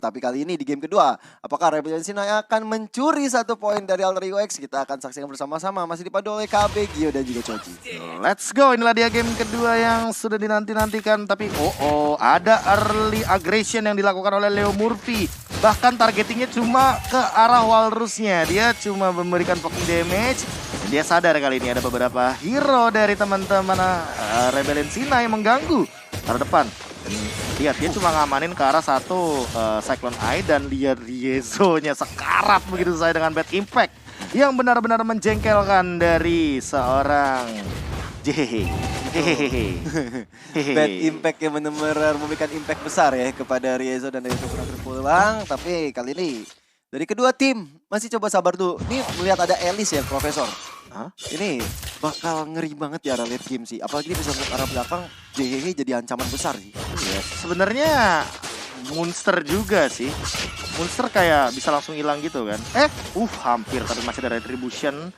Tapi kali ini di game kedua, apakah Rebellion Sinai akan mencuri 1 poin dari Alter Ego X? Kita akan saksikan bersama-sama. Masih dipadu oleh KB, Gio, dan juga Choji. Let's go, inilah dia game kedua yang sudah dinanti-nantikan. Tapi ada early aggression yang dilakukan oleh Leo Murphy. Bahkan targetingnya cuma ke arah Walrusnya. Dia cuma memberikan poking damage. Dan dia sadar kali ini ada beberapa hero dari teman-teman Rebellion Sinai yang mengganggu arah depan. Dan lihat, dia cuma ngamanin ke arah satu Cyclone Eye. Dan lihat Riezo-nya sekarat begitu saja dengan bad impact yang benar-benar menjengkelkan dari seorang JHH. Bad impact yang benar-benar memberikan impact besar ya kepada Riezo dan Riezo pernah berpulang. Tapi kali ini dari kedua tim masih coba sabar tuh. Ini melihat ada Alice ya, Profesor. Ini bakal ngeri banget di arah late game sih. Apalagi dia bisa ke arah belakang, JHH jadi ancaman besar sih. Ya, sebenarnya Monster juga sih. Monster kayak bisa langsung hilang gitu kan. Hampir tapi masih ada retribution.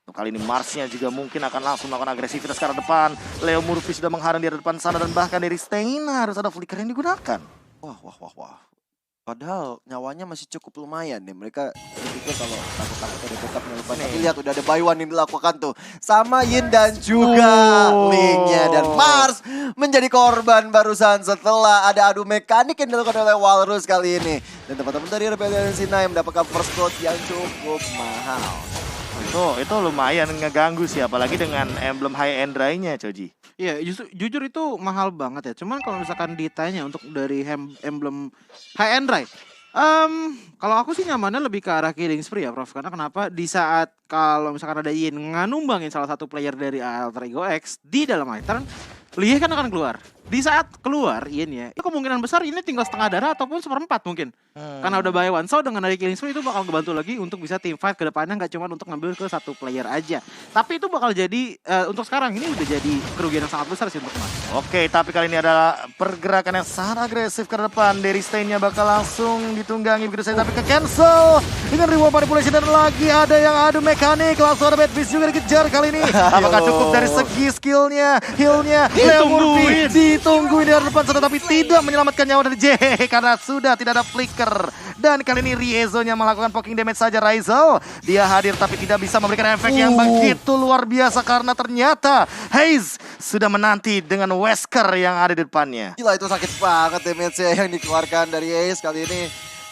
Kali ini Marsnya juga mungkin akan langsung melakukan agresivitas ke arah depan. Leo Murphy sudah menghadang di depan sana dan bahkan dari Steina harus ada flicker yang digunakan. Wah. Padahal nyawanya masih cukup lumayan nih. Mereka berpikir kalau takut-takut ada backup depan. Tapi lihat udah ada buy one yang dilakukan tuh. Sama Yin dan juga Link-nya. Dan Mars menjadi korban barusan setelah ada adu mekanik yang dilakukan oleh Walrus kali ini. Dan teman-teman dari Rebellion Sinai mendapatkan first blood yang cukup mahal. Itu lumayan ngeganggu sih, apalagi dengan emblem high end nya, Choji. Iya, jujur itu mahal banget ya. Cuman kalau misalkan ditanya untuk dari emblem high end Rai, kalau aku sih nyamannya lebih ke arah Killing Spree ya, Prof. Karena kenapa? Di saat kalau misalkan ada Yin nganumbangin salah satu player dari Alter Ego X di dalam item, Lie kan akan keluar. Di saat keluar Yin ya, itu kemungkinan besar ini tinggal setengah darah ataupun 1/4 mungkin. Karena udah buy one. So dengan dari Killing Spree itu bakal ngebantu lagi untuk bisa team fight ke depannya, nggak cuma untuk ngambil ke satu player aja. Tapi itu bakal jadi untuk sekarang ini udah jadi kerugian yang sangat besar sih untuk Mas. Oke, tapi kali ini adalah pergerakan yang sangat agresif ke depan. Dari Stein-nya bakal langsung ditunggangi begitu saja, tapi ke cancel dengan reward manipulation dan lagi ada yang adu mekanik. Langsung ada Bad Beast juga dikejar kali ini. Apakah cukup dari segi skillnya, healnya? Leo Murphy ditungguin di depan sana tapi tidak menyelamatkan nyawa dari JHH karena sudah tidak ada flicker. Dan kali ini Riezo-nya melakukan poking damage saja. Raizel, dia hadir tapi tidak bisa memberikan efek yang begitu luar biasa karena ternyata Haze sudah menanti dengan Wesker yang ada di depannya. Gila, itu sakit banget damage-nya yang dikeluarkan dari Haze kali ini.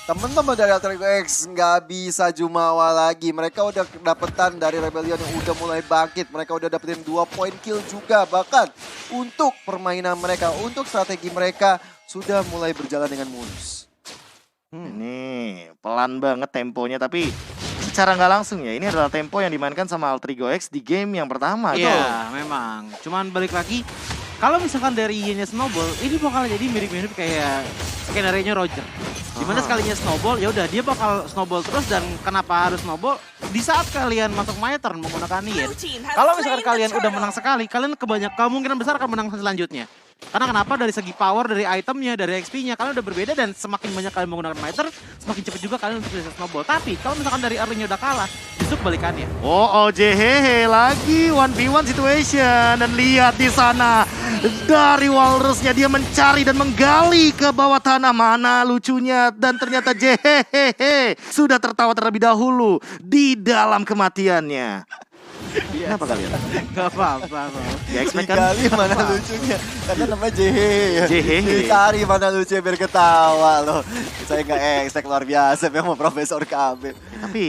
Teman-teman dari Alter Ego X nggak bisa jumawa lagi. Mereka udah dapetan dari Rebellion yang udah mulai bangkit. Mereka udah dapetin 2 point kill juga. Bahkan untuk permainan mereka, untuk strategi mereka sudah mulai berjalan dengan mulus. Ini pelan banget temponya, tapi secara nggak langsung ya, ini adalah tempo yang dimainkan sama Alter Ego X di game yang pertama. Iya, memang. Cuman balik lagi, kalau misalkan dari Yin-nya snowball, ini bakal jadi mirip-mirip kayak skenario-nya Roger. Dimana sekalinya snowball, ya udah dia bakal snowball terus. Dan kenapa harus snowball? Di saat kalian masuk my turn menggunakan Yin, kalau misalkan kalian udah menang sekali, kalian kemungkinan besar akan menang selanjutnya. Karena kenapa? Dari segi power, dari itemnya, dari XP-nya, kalian udah berbeda. Dan semakin banyak kalian menggunakan Miter, semakin cepat juga kalian untuk bisa snowball. Tapi kalau misalkan dari early-nya udah kalah, justru kebalikannya. JHH lagi 1v1 situation. Dan lihat di sana, dari Walrusnya dia mencari dan menggali ke bawah tanah. Mana lucunya. Dan ternyata JHH sudah tertawa terlebih dahulu di dalam kematiannya. Kenapa kalian? Gak apa-apa. Ya expect kan? Dikali mana lucunya. Karena namanya JHH ya. JHH. Dicari mana lucunya biar ketawa loh. Saya nggak expect luar biasa memang Profesor KB. Tapi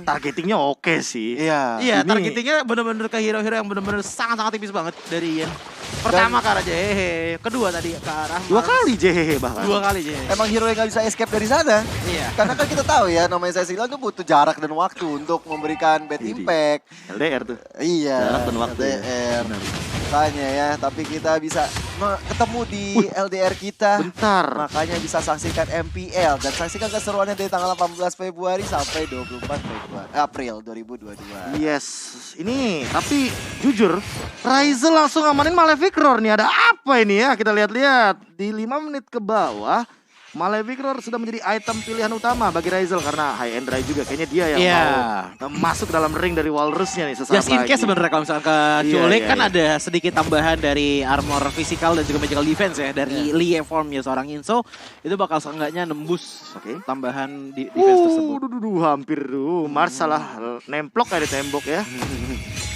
targetingnya oke sih. Iya, targetingnya bener-bener ke hero-hero yang bener-bener sangat-sangat tipis banget dari Yin. Pertama ke arah JHH, kedua tadi ke arah Dua kali JHH bahkan. 2 kali JHH. Emang hero yang nggak bisa escape dari sana. Iya. Karena kan kita tahu ya, namanya saya tuh butuh jarak dan waktu untuk memberikan bad impact. LDR tuh. Iya. Jarak dan waktu. LDR. Makanya ya, tapi kita bisa ketemu di LDR kita. Bentar. Makanya bisa saksikan MPL dan saksikan keseruannya dari tanggal 18 Februari sampai 24 April 2022. Yes, ini tapi jujur, Raizel langsung ngamanin Malefic Roar nih. Ada apa ini ya? Kita lihat-lihat di 5 menit ke bawah. Malefic Roar sudah menjadi item pilihan utama bagi Ryzel karena high end Rai juga kayaknya dia yang Iya. mau masuk dalam ring dari Walrusnya nih sesaat Just in lagi. case sebenarnya kalau misalkan ke Iya, Culik iya, kan iya. ada sedikit tambahan dari armor physical dan juga magical defense ya dari Lee formnya seorang Inso itu bakal seenggaknya nembus Oke. tambahan di defense tersebut. Hampir tuh. Mars salah nemplok kayak di tembok ya.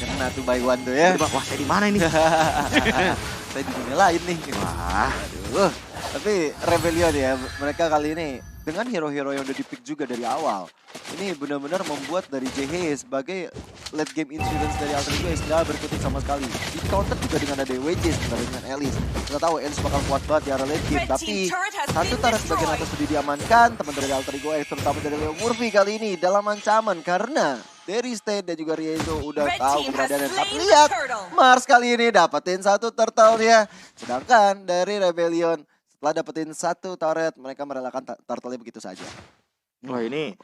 Kena tuh by one tuh ya. Wah, saya di mana ini? Saya di dunia lain nih. Wah, Aduh. Tapi Rebellion ya, mereka kali ini dengan hero-hero yang udah dipick juga dari awal. Ini benar-benar membuat dari JH sebagai late game insurance dari Alter Ego nggak berkutik sama sekali. Di counter juga dengan ada WJ sebenarnya dengan Elise. Kita tahu Elise bakal kuat banget di arah late game, tapi satu turret bagian atas sudah diamankan. Teman dari Alter Ego terutama dari Leo Murphy kali ini dalam ancaman karena dari Stain dan juga Riezo udah tahu keberadaan. Tapi lihat, Mars kali ini dapetin satu turtle ya. Sedangkan dari Rebellion setelah dapetin satu turret, mereka merelakan turtle-nya begitu saja. wah ini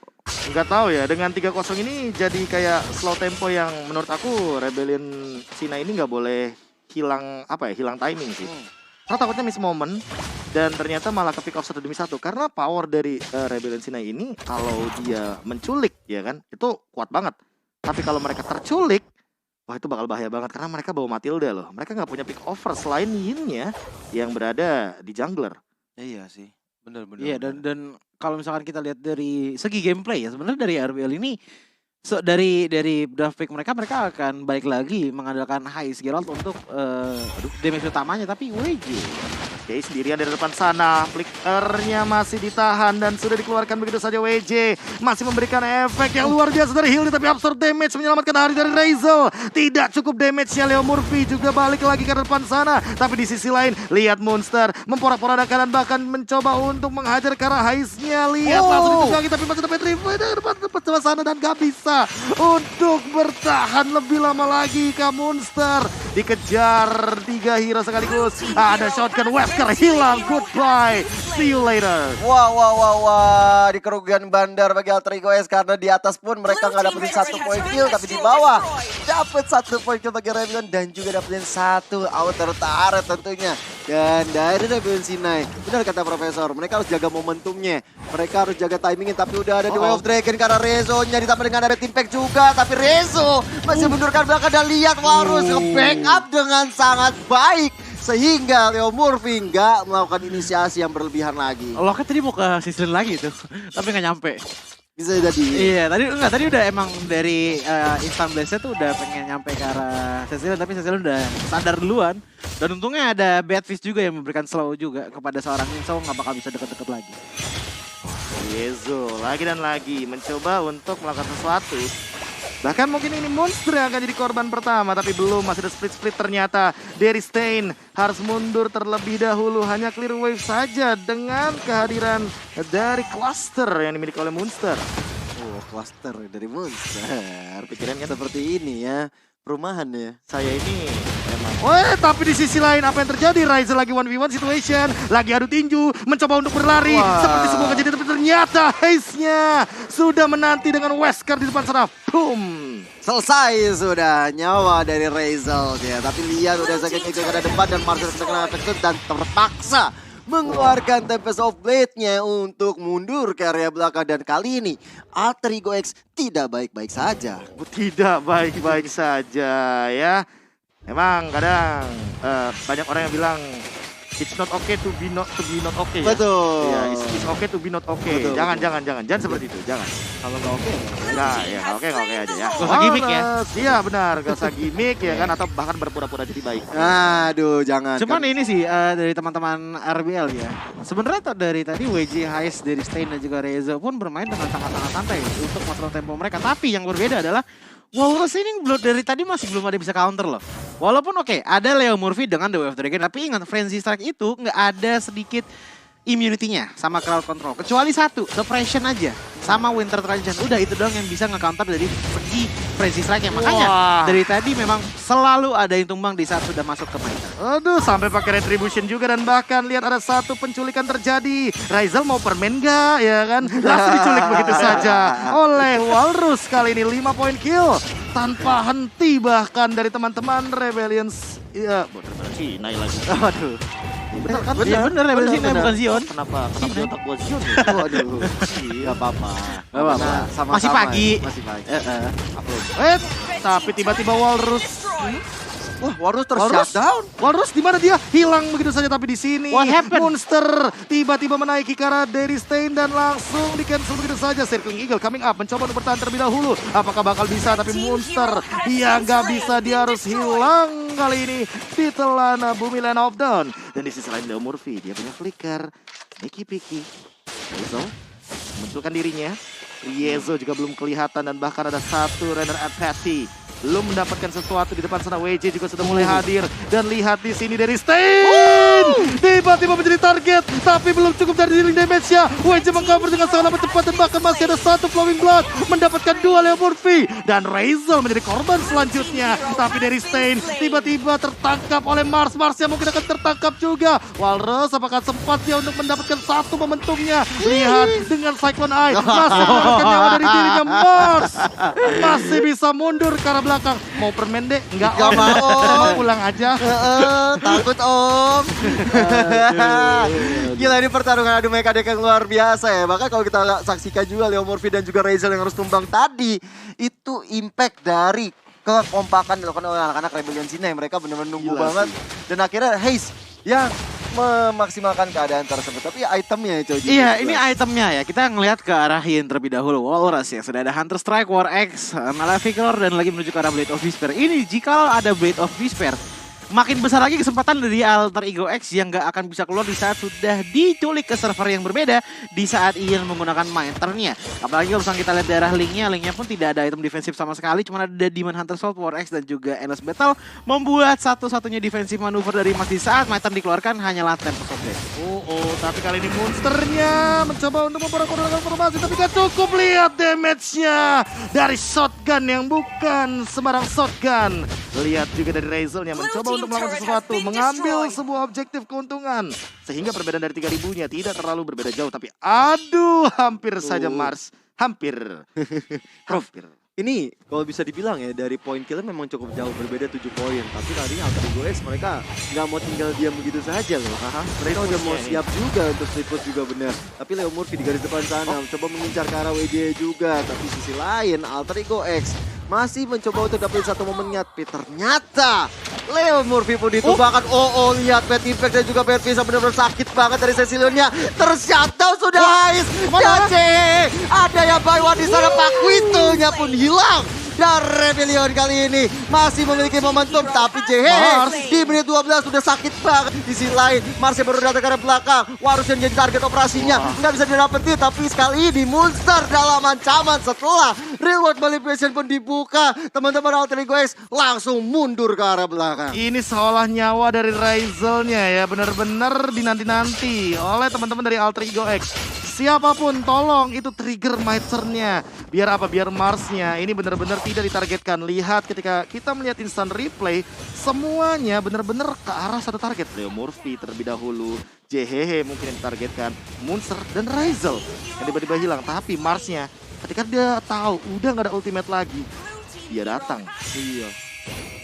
nggak tahu ya, dengan 3-0 ini jadi kayak slow tempo yang menurut aku Rebellion Sina ini nggak boleh hilang hilang timing sih. Karena takutnya miss moment dan ternyata malah ke pick off 1 demi 1 karena power dari Rebellion Sina ini kalau dia menculik ya kan itu kuat banget. Tapi kalau mereka terculik, wah itu bakal bahaya banget karena mereka bawa Matilda loh. Mereka nggak punya pick over selain Yin-nya yang berada di jungler. Iya sih, benar-benar. Iya dan kalau misalkan kita lihat dari segi gameplay ya sebenarnya dari RBL ini dari draft pick mereka akan balik lagi mengandalkan High Geralt untuk damage utamanya tapi WJ. Oke, sendirian dari depan sana, flickernya masih ditahan dan sudah dikeluarkan begitu saja WJ. Masih memberikan efek yang luar biasa dari Hildy tapi absorb damage menyelamatkan hari dari Ryzel. Tidak cukup damage-nya Leo Murphy juga balik lagi ke depan sana. Tapi di sisi lain, lihat Monster memporak-porandakan dan bahkan mencoba untuk menghajar ke arah Hais-nya. Lihat langsung ditunggangi tapi masih dapat revive dari depan sana dan gak bisa untuk bertahan lebih lama lagi ke Monster. Dikejar 3 hero sekaligus. Ada shotgun Wesker hilang. Goodbye. See you later. Wah, di kerugian bandar bagi Alter Ego S karena di atas pun mereka nggak dapetin 1 poin kill, tapi di bawah dapat 1 poin kill bagi Rebellion dan juga dapetin 1 outer turret tentunya. Dan dari Rebellion Sinai, benar kata Profesor, mereka harus jaga momentumnya, mereka harus jaga timingnya, tapi udah ada The Way of Dragon karena Rezo-nya ditambah dengan ada Timpact juga, tapi Rezo masih mundurkan belakang dan lihat Warus nge-backup dengan sangat baik. Sehingga Leo Murphy nggak melakukan inisiasi yang berlebihan lagi. Loket tadi mau ke Sislin lagi tuh, tapi nggak nyampe. Bisa jadi. Iya, tadi udah emang dari Instant Blast-nya tuh udah pengen nyampe ke arah Cecilin, tapi Cecilin udah sadar duluan. Dan untungnya ada Badfish juga yang memberikan slow juga kepada seorang Inso, nggak bakal bisa deket-deket lagi. Yezo lagi dan lagi mencoba untuk melakukan sesuatu. Bahkan mungkin ini Monster yang akan jadi korban pertama, tapi belum, masih ada split-split ternyata. Dari Stain harus mundur terlebih dahulu, hanya clear wave saja dengan kehadiran dari cluster yang dimiliki oleh Monster. Oh, cluster dari Monster. Pikirannya Seperti ini ya, perumahan ya. saya ini memang. Tapi di sisi lain apa yang terjadi? Ryzel lagi 1v1 situation, lagi adu tinju, mencoba untuk berlari. Wah. Seperti sebuah kejadian, tapi ternyata Haze-nya sudah menanti dengan Wesker di depan sana. Boom. Selesai sudah nyawa dari Ryzel ya. Tapi lihat udah sakit ke arah depan dan Marcel sedang kena efek dan terpaksa mengeluarkan Tempest of Blade-nya untuk mundur ke area belakang. Dan kali ini Alter Ego X tidak baik-baik saja. Tidak baik-baik saja ya. Memang kadang banyak orang yang bilang it's not okay to be not okay. Betul. Ya, it's okay to be not okay. Betul, Jangan seperti itu, jangan. Kalau nggak oke, Enggak, ya nggak oke aja ya. Gak usah gimmick ya. Iya benar, gak usah gimmick ya kan, atau bahkan berpura-pura jadi baik. aduh jangan. Cuman ini sih dari teman-teman RBL ya. Sebenarnya dari tadi WJ Hais dari Stain dan juga Reza pun bermain dengan sangat-sangat santai untuk kontrol tempo mereka. Tapi yang berbeda adalah Walrus ini dari tadi masih belum ada bisa counter loh. Walaupun oke, ada Leo Murphy dengan The Way of Dragon, tapi ingat Frenzy Strike itu nggak ada sedikit immunity-nya sama crowd control. Kecuali satu, suppression aja. Sama Winter Transition. Udah itu doang yang bisa nge-counter dari segi Frenzy Strike-nya. Makanya dari tadi memang selalu ada yang tumbang di saat sudah masuk ke main. Aduh, sampai pakai retribution juga dan bahkan lihat ada satu penculikan terjadi. Ryzel mau permen nggak ya kan? Langsung diculik begitu saja oleh Walrus kali ini 5 poin kill tanpa henti bahkan dari teman-teman Rebellions. Iya, bener-bener Cina lagi. Aduh. Bener kan? Iya bener Rebel Sinai bukan Zion. Kenapa di otak gua Zion ya? Waduh, nggak apa-apa. Nggak apa-apa. Karena sama-sama Masih pagi. ya, Masih pagi. Upload. Tapi tiba-tiba Walrus. Wah, Warus Walrus tershutdown. Walrus di mana dia? Hilang begitu saja tapi di sini. What happened? Monster tiba-tiba menaiki ke arah Dari Stain dan langsung di cancel begitu saja. Circling Eagle coming up mencoba untuk bertahan terlebih dahulu. Apakah bakal bisa? Tapi Monster dia nggak bisa, dia harus hilang kali ini ditelan bumi Land of Dawn. Dan di sisi lain Leo Murphy dia punya flicker. Niki Piki. Rizzo munculkan dirinya. Riezo juga belum kelihatan dan bahkan ada satu runner at Patty. Belum mendapatkan sesuatu di depan sana. WJ juga sudah mulai hadir. Dan lihat di sini dari Stain. Tiba-tiba menjadi target. Tapi belum cukup dari dealing damage-nya. WJ mengcover dengan sangat amat cepat. Dan bahkan masih ada satu Flowing Blood. Mendapatkan dua Leo Murphy. Dan Razel menjadi korban selanjutnya. Tapi dari Stain tiba-tiba tertangkap oleh Mars. Mars yang mungkin akan tertangkap juga. Walrus apakah sempat dia untuk mendapatkan satu momentumnya. Lihat dengan Cyclone Eye. Masih mengeluarkan nyawa dari dirinya Mars. Masih bisa mundur ke arah belakang. Mau permen deh? Enggak Nggak om. mau. Saya mau pulang aja. Takut om. Gila ini pertarungan adu mekanik yang luar biasa ya. Bahkan kalau kita saksikan juga Leo Murphy dan juga Razel yang harus tumbang tadi. Itu impact dari kekompakan dilakukan oleh anak-anak Rebellion Sinai. Mereka benar-benar nunggu Gila banget. Dan akhirnya Haze yang memaksimalkan keadaan tersebut. Tapi itemnya ya Coji. Iya, ini itemnya ya. Kita ngelihat ke arah Yin terlebih dahulu. Walrus ya. Sudah ada Hunter Strike, War X, Maleficor, dan lagi menuju ke arah Blade of Despair. Ini jika ada Blade of Despair, makin besar lagi kesempatan dari Alter Ego X yang gak akan bisa keluar di saat sudah diculik ke server yang berbeda di saat Ian menggunakan Miternya. Apalagi kalau misalnya kita lihat daerah linknya pun tidak ada item defensif sama sekali, cuma ada Demon Hunter Sword, War X, dan juga Endless Battle, membuat satu-satunya defensif manuver dari Mas di saat Miter dikeluarkan hanyalah Tempest of Death. Tapi kali ini Monsternya mencoba untuk memperoleh formasi, tapi gak cukup. Lihat damage-nya dari shotgun yang bukan sembarang shotgun. Lihat juga dari Razelnya mencoba untuk melakukan sesuatu, mengambil sebuah objektif keuntungan. Sehingga perbedaan dari 3.000-nya tidak terlalu berbeda jauh, tapi aduh hampir saja Mars. Hampir. Hampir. Ini kalau bisa dibilang ya dari poin killnya memang cukup jauh, berbeda 7 poin. Tapi tadinya Alter Ego X mereka nggak mau tinggal diam begitu saja loh. Mereka udah mau siap juga untuk sleep juga benar. Tapi Leo Murphy di garis depan sana coba mengincar ke arah WJ juga. Tapi sisi lain Alter Ego X masih mencoba untuk dapetin satu momennya. Tapi ternyata Leo Murphy pun ditumbangkan. Lihat Bad Impact dan juga Bad Visa benar-benar sakit banget dari Cecilionnya. Tershutdown sudah Ais. Dan ada yang buy one di sana. Pak Quinto-nya pun hilang. Dan Rebellion kali ini masih memiliki momentum. Tapi Mars di menit 12 sudah sakit banget. Di sisi lain Mars yang baru datang ke arah belakang. Warus yang jadi target operasinya. Nggak bisa didapetin. Tapi sekali ini Monster dalam ancaman setelah reward manipulation pun dibuka. Teman-teman Alter Ego X langsung mundur ke arah belakang. Ini seolah nyawa dari Razelnya ya, benar-benar dinanti-nanti oleh teman-teman dari Alter Ego X. Siapapun tolong itu trigger Miternya. Biar apa? Biar Marsnya ini benar-benar tidak ditargetkan. Lihat ketika kita melihat instant replay, semuanya benar-benar ke arah satu target. Leo Murphy terlebih dahulu, JHH mungkin yang ditargetkan, Monster dan Razel yang tiba-tiba hilang. Tapi Marsnya ketika dia tahu udah nggak ada ultimate lagi, dia datang. Iya.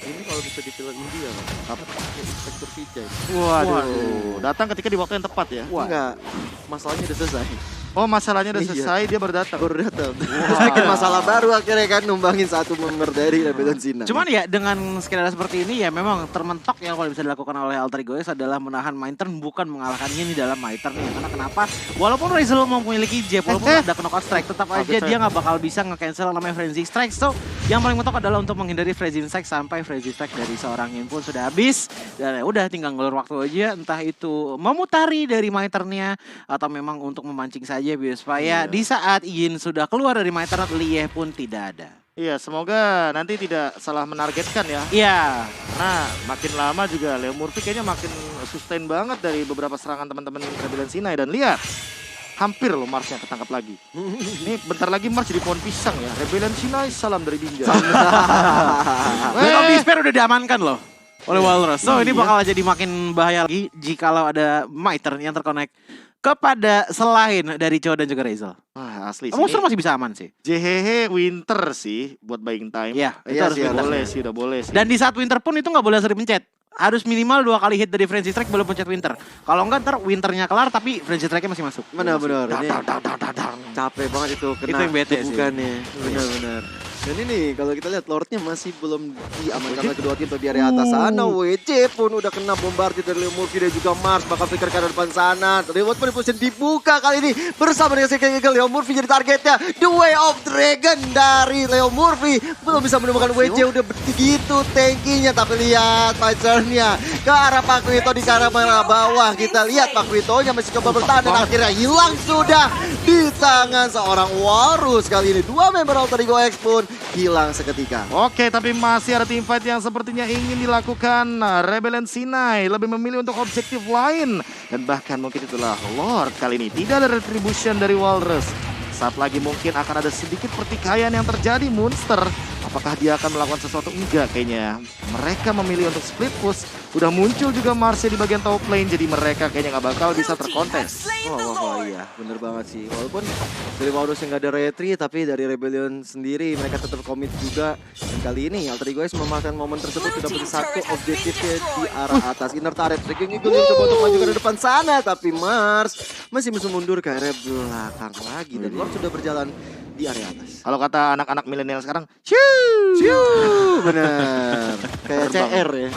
Ini kalau bisa di film India loh. Apa? Inspektur Vijay. Waduh, datang ketika di waktu yang tepat ya. Enggak. Masalahnya udah selesai. Oh, masalahnya udah Iya. selesai, dia baru datang. Baru datang. Terus bikin masalah baru akhirnya kan numbangin satu member dari Rebellion Sinai. Cuman ya dengan skenario seperti ini ya memang termentok yang kalau bisa dilakukan oleh Alter Ego X adalah menahan Miter bukan mengalahkannya di dalam Miter nih. Karena kenapa? Walaupun Razel memiliki jab, walaupun ada knockout strike, tetap aja dia nggak bakal bisa nge-cancel namanya Frenzy Strike. So yang paling mentok adalah untuk menghindari Frenzy Strike sampai Frenzy Strike dari seorang Yin pun sudah habis. Dan ya udah tinggal ngelur waktu aja, entah itu memutari dari Miternya atau memang untuk memancing saja biar supaya di saat Yin sudah keluar dari Miter, Lieh pun tidak ada. Iya, semoga nanti tidak salah menargetkan ya. Iya. Nah, makin lama juga Leo Murphy kayaknya makin sustain banget dari beberapa serangan teman-teman Rebellion Sinai. Dan lihat, hampir loh Marsnya ketangkap lagi. Ini bentar lagi Mars jadi pohon pisang ya. Rebellion Sinai, salam dari Binjai. Blade Despair udah diamankan loh oleh Walrus. So ini bakal jadi makin bahaya lagi jikalau ada Miter yang terkonek kepada selain dari Cho dan juga Razel. Wah, asli sih. Monster Ini masih bisa aman sih. JHH Winter sih buat buying time. Iya, itu Iya harus sih, Winter. Boleh sih, udah boleh sih. Dan di saat Winter pun itu nggak boleh sering pencet. harus minimal 2 kali hit dari Frenzy Strike belum pencet Winter. Kalau enggak ntar Winternya kelar tapi Frenzy Strike-nya masih masuk. Benar-benar. Capek banget itu kena Itu yang bete sih. bukannya. Benar-benar. Dan ini kalau kita lihat Lordnya masih belum diamankan oleh kedua tim di area atas sana. WC pun udah kena bombardir dari Leo Murphy dan juga Mars bakal flicker ke arah depan sana. Reward position dibuka kali ini bersama dengan Second Eagle. Leo Murphy jadi targetnya. The Way of Dragon dari Leo Murphy belum bisa menemukan WC, udah begitu tankinya, tapi lihat fighternya ke arah Pak Wito di arah bawah. Kita lihat Pak Witonya masih coba bertahan dan akhirnya hilang sudah di tangan seorang Walrus. Kali ini 2 member Alter Ego X pun hilang seketika. Oke, tapi masih ada teamfight yang sepertinya ingin dilakukan. Rebellion Sinai lebih memilih untuk objektif lain. Dan bahkan mungkin itulah Lord kali ini. Tidak ada retribution dari Walrus. Saat lagi mungkin akan ada sedikit pertikaian yang terjadi. Monster, apakah dia akan melakukan sesuatu? Enggak kayaknya. Mereka memilih untuk split push. Udah muncul juga Marsha di bagian top lane. Jadi mereka kayaknya nggak bakal bisa terkontes. Wah, iya, bener banget sih. Walaupun dari Walrus yang gak ada retri, tapi dari Rebellion sendiri mereka tetap komit juga. Dan kali ini Alter Ego X memanfaatkan momen tersebut sudah punya satu objektifnya di arah atas. Inner turret, Second Eagle yang coba untuk maju ke depan sana, tapi Mars masih bisa mundur ke area belakang lagi. Dan Lord sudah berjalan di area atas. Kalau kata anak-anak milenial sekarang, Bener. Kayak CR ya.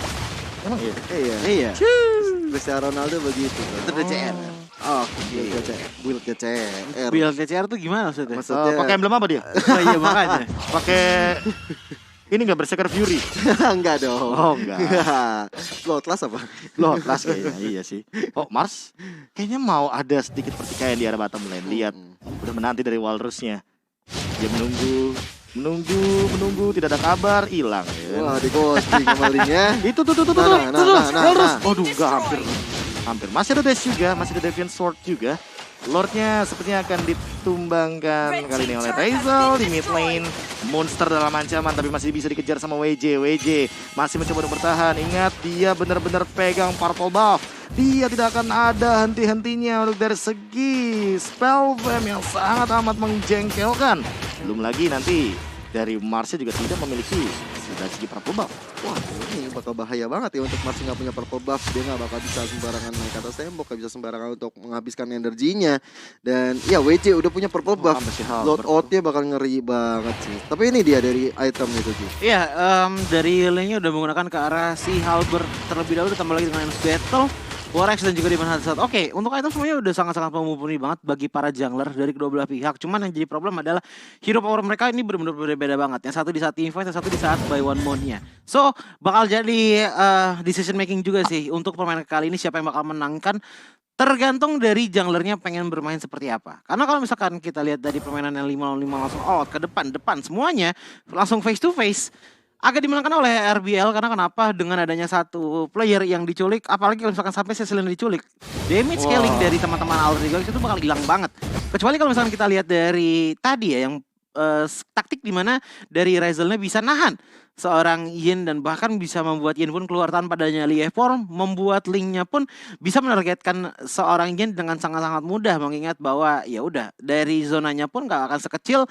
emang iya. Iya. Cristiano Ronaldo begitu. Itu DCR. Oh, build CR. Build DCR tuh gimana maksudnya? Maksudnya Pakai emblem apa dia? Oh iya makanya. Pakai ini nggak Berserker Fury. enggak dong. Oh, enggak. Bloodlust apa? Loh, kelas kayaknya iya sih. Oh, Mars kayaknya mau ada sedikit pertikaian di arah bottom lane. Lihat, udah menanti dari Walrusnya. Dia menunggu, tidak ada kabar, hilang. Ya kan? Wah, di ghosting kembalinya. Itu tuh. Nah. Walrus. Waduh, enggak hampir. Masih ada dash juga, masih ada Deviant Sword juga. Lordnya sepertinya akan ditumbangkan kali ini oleh Razel di mid lane. Monster dalam ancaman tapi masih bisa dikejar sama WJ. WJ masih mencoba untuk bertahan. Ingat, dia benar-benar pegang purple buff. Dia tidak akan ada henti-hentinya untuk dari segi spell flame yang sangat amat menjengkelkan. Belum lagi nanti dari Marsha juga tidak memiliki dari segi purple buff. Wah, ini bakal bahaya banget ya untuk Mars nggak punya purple buff. Dia nggak bakal bisa sembarangan naik ke atas tembok, nggak bisa sembarangan untuk menghabiskan energinya. Dan ya WJ udah punya purple buff. Load out-nya bakal ngeri banget sih. Tapi ini dia dari item itu sih. Iya, dari lane-nya udah menggunakan ke arah si Halberd terlebih dahulu, ditambah lagi dengan Endless Battle, Warex dan juga Demon Hazard. Oke, untuk item semuanya udah sangat-sangat mumpuni banget bagi para jungler dari kedua belah pihak. Cuman yang jadi problem adalah hero power mereka ini benar-benar berbeda banget. Yang satu di saat teamfight, yang satu di saat buy one mode-nya. So, bakal jadi decision making juga sih untuk permainan kali ini siapa yang bakal menangkan. Tergantung dari junglernya pengen bermain seperti apa. Karena kalau misalkan kita lihat dari permainan yang 5 langsung out ke depan semuanya langsung face to face. Agak dimenangkan oleh RBL karena kenapa? Dengan adanya satu player yang diculik, apalagi kalau misalkan sampai Cecilion diculik, damage scaling dari teman-teman Alter Ego itu bakal hilang banget. Kecuali kalau misalkan kita lihat dari tadi ya yang taktik di mana dari Razelnya bisa nahan seorang Yin dan bahkan bisa membuat Yin pun keluar tanpa adanya Lee Form, membuat Link-nya pun bisa menargetkan seorang Yin dengan sangat-sangat mudah, mengingat bahwa ya udah dari zonanya pun gak akan sekecil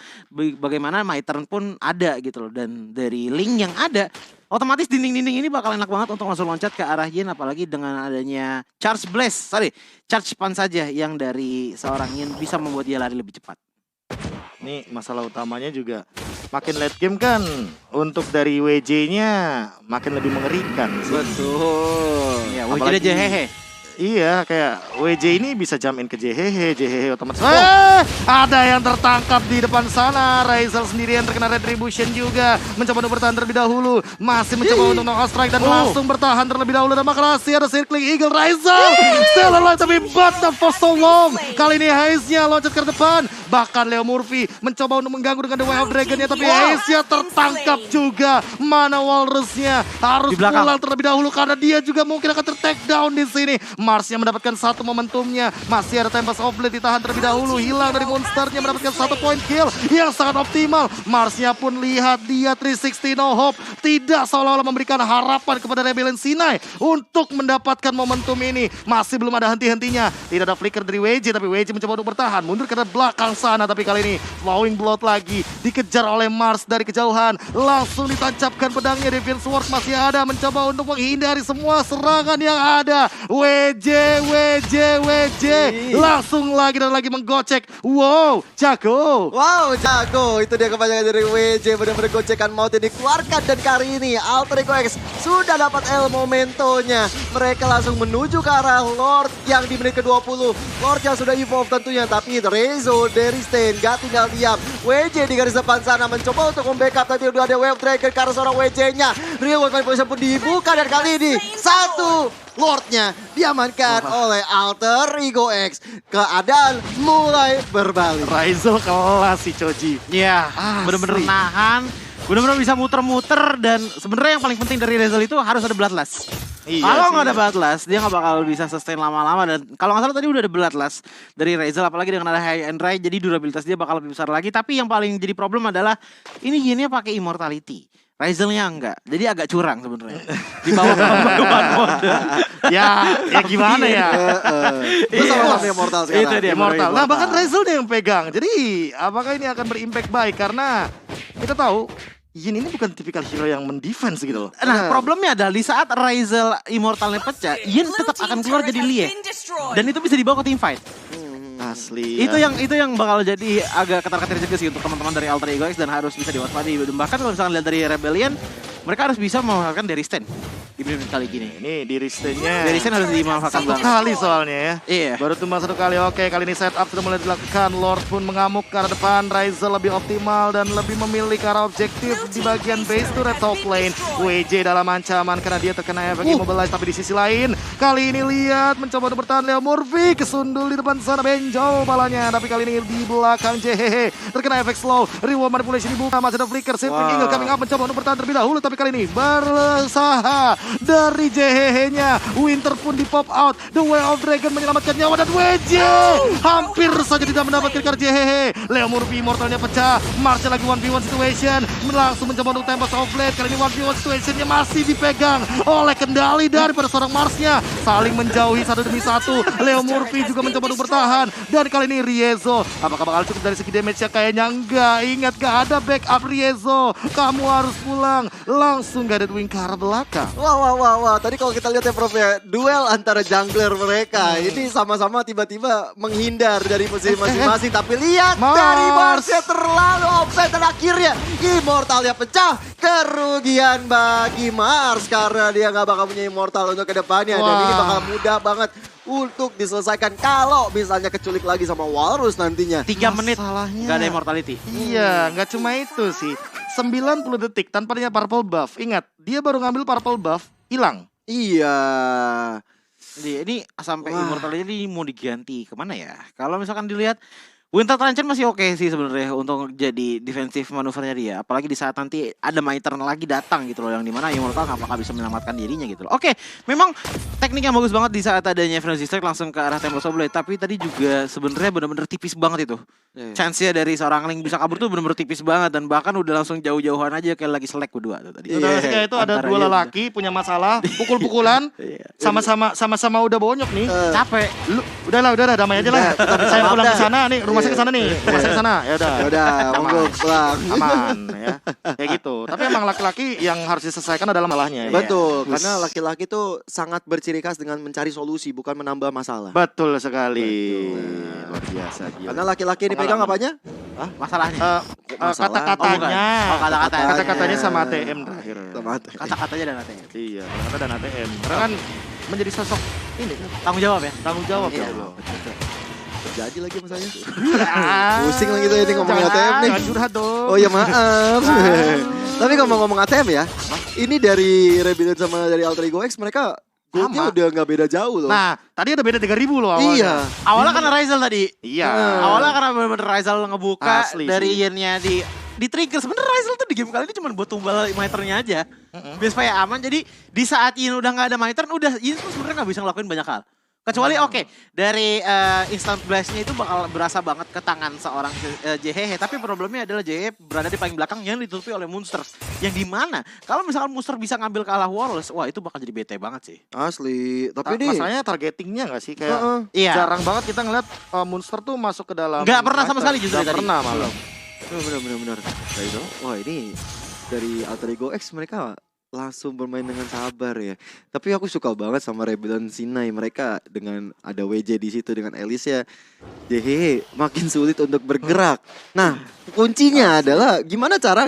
bagaimana My Turn pun ada gitu loh, dan dari Link yang ada otomatis dinding-dinding ini bakal enak banget untuk langsung loncat ke arah Yin, apalagi dengan adanya Charge Pan saja yang dari seorang Yin bisa membuat dia lari lebih cepat. Ini masalah utamanya juga makin late game kan untuk dari WJ-nya makin lebih mengerikan sih. Betul. Ya, WJ aja hehe. Iya, kayak WJ ini bisa jump in ke JHH otomatis. Ada yang tertangkap di depan sana. Razel sendirian terkena retribution juga. Mencoba untuk bertahan terlebih dahulu. Masih mencoba untuk knockout strike dan langsung bertahan terlebih dahulu. Dan makasih ada circling eagle Razel. Still alive tapi but not for so long. Kali ini Haze-nya loncat ke depan. Bahkan Leo Murphy mencoba untuk mengganggu dengan The Way of Dragon-nya. Tapi Haze-nya tertangkap juga. Mana Walrus-nya harus pulang terlebih dahulu karena dia juga mungkin akan ter-take down di sini. Marsnya mendapatkan satu momentumnya. Masih ada Tempest of Blade ditahan terlebih dahulu. Hilang dari monsternya mendapatkan satu point kill yang sangat optimal. Marsnya pun lihat dia 360 no hope. Tidak seolah-olah memberikan harapan kepada Rebellion Sinai untuk mendapatkan momentum ini. Masih belum ada henti-hentinya. Tidak ada flicker dari WJ tapi WJ mencoba untuk bertahan. Mundur ke belakang sana. Tapi kali ini Flowing Blood lagi dikejar oleh Mars dari kejauhan. Langsung ditancapkan pedangnya. Deviant Sword masih ada, mencoba untuk menghindari semua serangan yang ada. WJ langsung lagi dan lagi menggocek. Wow, jago. Wow, jago. Itu dia kebanyakan dari WJ. Benar-benar gocekan maut yang dikeluarkan. Dan kali ini Alter Ego X sudah dapat El Momentonya. Mereka langsung menuju ke arah Lord yang di menit ke-20. Lord yang sudah evolve tentunya. Tapi Rezo dari Stain gak tinggal diam. WJ di garis depan sana mencoba untuk membackup. Tapi udah ada Wave Dragon ke arah seorang WJ-nya. Real World Manipulation pun dibuka. Dan kali ini satu Lordnya diamankan oleh Alter Ego X. Keadaan mulai berbalik. Raizel kelas si Choji. Iya, Asli. bener-bener nahan, bener-bener bisa muter-muter, dan sebenarnya yang paling penting dari Rezel itu harus ada Bloodlust. Iya Kalau sih. nggak ada Bloodlust, dia nggak bakal bisa sustain lama-lama. Dan kalau nggak salah tadi udah ada Bloodlust dari Rezel, apalagi dengan ada High and Dry, jadi durabilitas dia bakal lebih besar lagi. Tapi yang paling jadi problem adalah ini Yin-nya pakai Immortality. Rizelnya enggak, jadi agak curang sebenarnya. Di bawah beban modal. ya gimana ya? Itu sama-sama Immortal sekarang. Itu dia. Immortal. Nah, bahkan Rezel dia yang pegang. Jadi, apakah ini akan berimpact baik? Karena kita tahu Yin ini bukan tipikal hero yang mendefense gitu loh. Nah, problemnya adalah di saat Rizel Immortalnya pecah, Yin tetap akan keluar jadi Lie. Dan itu bisa dibawa ke teamfight. Asli. Itu yang bakal jadi agak ketar-ketir juga sih untuk teman-teman dari Alter Ego X, dan harus bisa diwaspadai. Dan bahkan kalau misalkan lihat dari Rebellion, mereka harus bisa memanfaatkan dari stand di menit kali gini. Ini diri stand-nya. Dari stand harus dimanfaatkan satu banget. kali soalnya ya. Iya. Baru tumbang satu kali. Oke, kali ini setup sudah mulai dilakukan. Lord pun mengamuk ke arah depan. Raizel lebih optimal dan lebih memilih ke arah objektif di bagian base to red top lane. WJ dalam ancaman karena dia terkena efek immobilize. Tapi di sisi lain, kali ini lihat mencoba untuk bertahan Leo Murphy. Kesundul di depan sana, benjol balanya. Tapi kali ini di belakang JHH terkena efek slow. Reward manipulation dibuka. Masih ada flicker. Simping Eagle coming up mencoba untuk bertahan terlebih dahulu. Tapi kali ini berusaha dari JHH-nya. Winter pun di pop out. The Way of Dragon menyelamatkan nyawa dan WJ hampir saja tidak mendapatkan kartu JHH. Leo Murphy Immortalnya pecah. Marsnya lagi 1v1 situation. Langsung mencoba untuk tembak off blade. Kali ini 1v1 situationnya masih dipegang oleh kendali daripada seorang Marsnya. Saling menjauhi satu demi satu. Leo Murphy juga mencoba untuk bertahan. Dan kali ini Riezo, apakah bakal cukup dari segi damage-nya? Kayaknya enggak. Ingat, gak ada backup Riezo. Kamu harus pulang. Langsung gak ada wing ke arah belakang. Wah. Tadi kalau kita lihat ya Prof ya, duel antara jungler mereka. Ini sama-sama tiba-tiba menghindar dari posisi masing-masing. Tapi lihat Mars. dari Marsnya terlalu offside dan akhirnya Immortalnya pecah. Kerugian bagi Mars karena dia nggak bakal punya Immortal untuk kedepannya. Dan ini bakal mudah banget untuk diselesaikan kalau misalnya keculik lagi sama Walrus nantinya. 3 menit Masalahnya- nggak ada Immortality. Iya, nggak cuma itu sih. 90 detik tanpa adanya purple buff. Ingat, dia baru ngambil purple buff, hilang. Iya. Jadi ini sampai Wah. Immortality ini mau diganti kemana ya? Kalau misalkan dilihat Winter Trencher masih oke sih sebenarnya untuk jadi defensive manuvernya dia. Apalagi di saat nanti ada Maitern lagi datang gitu loh, yang dimana Immortal nggak bakal bisa menyelamatkan dirinya gitu loh. Oke, memang teknik yang bagus banget di saat adanya Frenzy Strike langsung ke arah Tempest of Blade. Tapi tadi juga sebenarnya benar-benar tipis banget itu. Chance-nya dari seorang Link bisa kabur tuh benar-benar tipis banget. Dan bahkan udah langsung jauh-jauhan aja kayak lagi selek berdua tuh tadi. Saudara sekalian, itu ada Antara dua dia lelaki punya masalah, pukul-pukulan, sama-sama udah bonyok nih. capek. Lu udahlah damai aja lah. Saya pulang ke sana nih, rumah saya ke sana nih. Rumah saya ke sana. Ya udah. Yaudah, monggo pulang. Aman ya. Kayak gitu. Tapi emang laki-laki yang harus diselesaikan adalah masalahnya. Ya. Betul, karena laki-laki tuh sangat berciri khas dengan mencari solusi, bukan menambah masalah. Betul sekali. Luar biasa gila. Karena laki-laki ini pegang apanya? Masalahnya. Kata-katanya. Oh, kata-kata. Kata-katanya sama ATM terakhir. Kata-katanya dan ATM. Iya, kata dan ATM. Karena kan menjadi sosok ini kan Tanggung jawab ya. tanggung jawab Iya. ya Allah. Terjadi lagi sama saya. Ah, Pusing lagi tuh ini ngomongin ATM nih. Jangan curhat dong. Oh ya maaf. Tapi ngomong-ngomong ATM ya, ini dari Rebellion sama dari Alter Ego X mereka goldnya Sama. udah nggak beda jauh loh. Nah, tadi ada beda 3.000 loh awalnya. Iya. Awalnya karena Rizel tadi. Iya. Awalnya karena bener-bener Rizel ngebuka Asli dari sih. Yin-nya di trigger. Sebenarnya Rizel tuh di game kali ini cuma buat tumbal Maitern-nya aja. Biar supaya aman. Jadi di saat Yin udah nggak ada Maitern, udah Yin tuh sebenarnya nggak bisa ngelakuin banyak hal. Kecuali dari instant blast-nya itu bakal berasa banget ke tangan seorang JHH. Tapi problemnya adalah JHH berada di paling belakang yang ditutupi oleh Monster. Yang dimana kalau misalkan Monster bisa ngambil kalah Wallace, wah itu bakal jadi bete banget sih. Asli. Tapi nih Masalahnya targetingnya nggak sih? Kayak Iya. jarang banget kita ngeliat Monster tuh masuk ke dalam. Nggak pernah sama sekali justru Nggak tadi. pernah malah. Benar. Wah ini dari Alter Ego X mereka langsung bermain dengan sabar ya. Tapi aku suka banget sama Rebellion Sinai. Mereka dengan ada WJ di situ dengan Alicia, JHH makin sulit untuk bergerak. Nah, kuncinya adalah gimana cara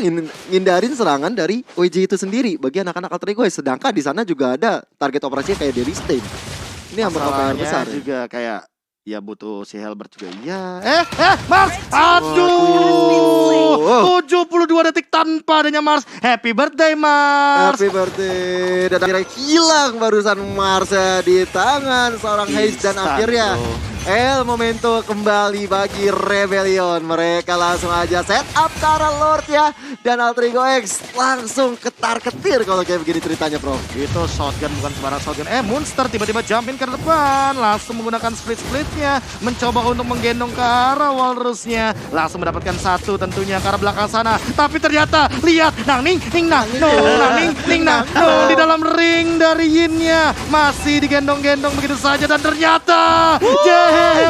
ngindarin serangan dari WJ itu sendiri bagi anak-anak Alter Ego. Sedangkan di sana juga ada target operasinya kayak Derry Stein. Ini yang berkobar Masalahnya besar. Ya. juga kayak ya butuh si Helbert juga. Iya. Mars. Aduh. 72 detik tanpa adanya Mars. Happy birthday Mars. Happy birthday. Dan akhirnya hilang barusan Marsha di tangan seorang Hayes. Dan Instan, akhirnya bro. El Momento kembali bagi Rebellion. Mereka langsung aja set up ke arah Lord ya. Dan Alter Ego X langsung ketar-ketir kalau kayak begini ceritanya, Bro. Itu shotgun bukan sembarang shotgun. Monster tiba-tiba jumpin ke depan. Langsung menggunakan split-splitnya. Mencoba untuk menggendong ke arah Walrusnya. Langsung mendapatkan satu tentunya ke arah belakang sana. Tapi ternyata lihat. Nang ning nang. No. Nang ning nang. No. Di dalam ring dari Yinnya. Masih digendong-gendong begitu saja. Dan ternyata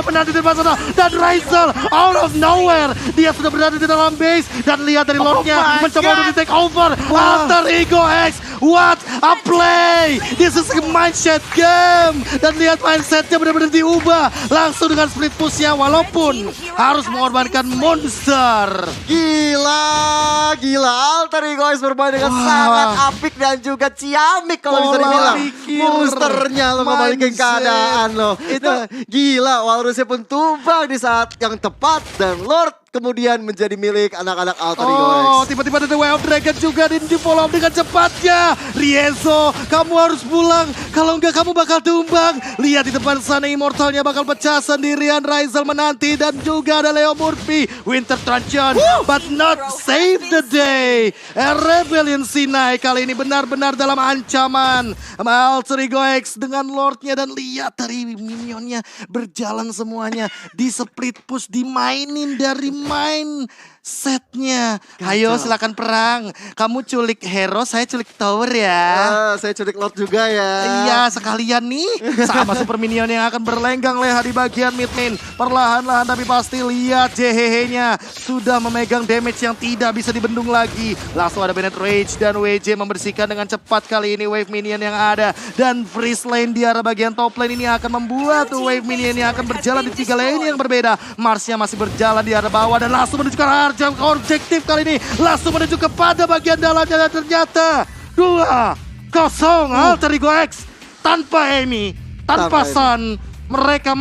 benar di depan sana. Dan Rizal out of nowhere. Dia sudah berada di dalam base. Dan lihat dari Lordnya mencoba untuk di take over. Alter Ego X. What a play. This is a mindset game. Dan lihat mindsetnya benar-benar diubah. Langsung dengan split pushnya walaupun harus mengorbankan Monster. Gila Alter Ego X bermain dengan sangat apik dan juga ciamik kalau bisa Pola dibilang. pikir, Monsternya lo ngebalikin mindset. keadaan lo. Itu gila, Walrusnya pun tumbang di saat yang tepat dan Lord kemudian menjadi milik anak-anak Alter Ego X. Oh, tiba-tiba ada The Way of Dragon juga di follow up dengan cepatnya. Rienzo, kamu harus pulang. Kalau enggak kamu bakal tumbang. Lihat di depan sana Immortalnya bakal pecah sendirian. Rizal menanti dan juga ada Leo Murphy. Winter Truncheon, but not save the day. Rebellion Sinai kali ini benar-benar dalam ancaman. Alter Ego X dengan Lordnya dan lihat dari minionnya berjalan semuanya. Di split push, dimainin dari main setnya. Ayo silakan perang. Kamu culik hero, saya culik tower ya. Saya culik Lord juga ya. Iya, sekalian nih sama super minion yang akan berlenggang leha di bagian mid lane. Perlahan-lahan tapi pasti lihat JHH-nya sudah memegang damage yang tidak bisa dibendung lagi. Langsung ada Bennett Rage dan WJ membersihkan dengan cepat kali ini wave minion yang ada. Dan freeze lane di arah bagian top lane ini akan membuat wave minion yang akan berjalan di 3 lane yang berbeda. Marsnya masih berjalan di arah bawah dan langsung menuju ke arah jam objektif kali ini. Langsung menuju kepada bagian dalamnya dan ternyata 2-0 Alter Ego X tanpa Amy, tanpa Amy. Sun. Mereka